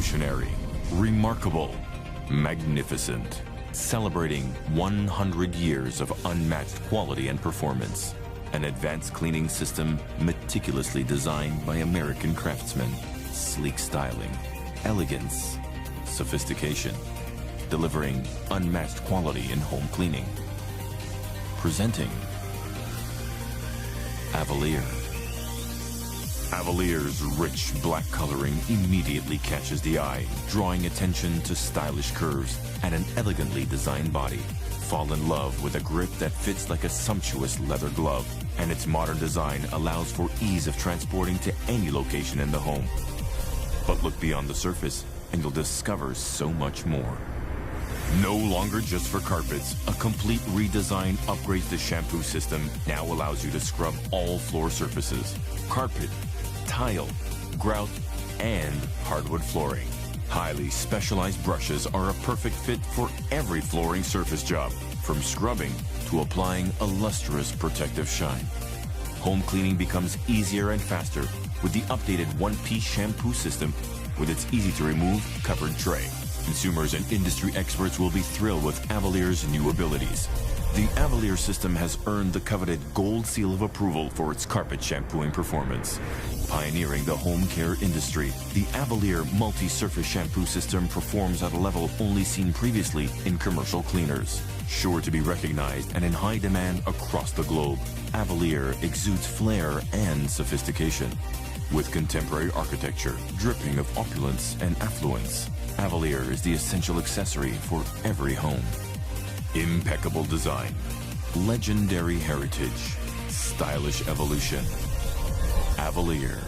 revolutionary, remarkable, magnificent, celebrating 100 years of unmatched quality and performance. An advanced cleaning system meticulously designed by American craftsmen. Sleek styling, elegance, sophistication, delivering unmatched quality in home cleaning. Presenting Avalir. Avalir's rich black coloring immediately catches the eye, drawing attention to stylish curves and an elegantly designed body. Fall in love with a grip that fits like a sumptuous leather glove, and its modern design allows for ease of transporting to any location in the home. But look beyond the surface and you'll discover so much more. No longer just for carpets, a complete redesign upgrades the shampoo system now allows you to scrub all floor surfaces. Carpet, tile, grout, and hardwood flooring. Highly specialized brushes are a perfect fit for every flooring surface job, from scrubbing to applying a lustrous protective shine. Home cleaning becomes easier and faster with the updated one-piece shampoo system with its easy-to-remove covered tray. Consumers and industry experts will be thrilled with Avalir's new abilities. The Avalir system has earned the coveted gold seal of approval for its carpet shampooing performance. Pioneering the home care industry, the Avalir multi-surface shampoo system performs at a level only seen previously in commercial cleaners. Sure to be recognized and in high demand across the globe, Avalir exudes flair and sophistication. With contemporary architecture, dripping of opulence and affluence, Avalir is the essential accessory for every home. Impeccable design, legendary heritage, stylish evolution. Avalir.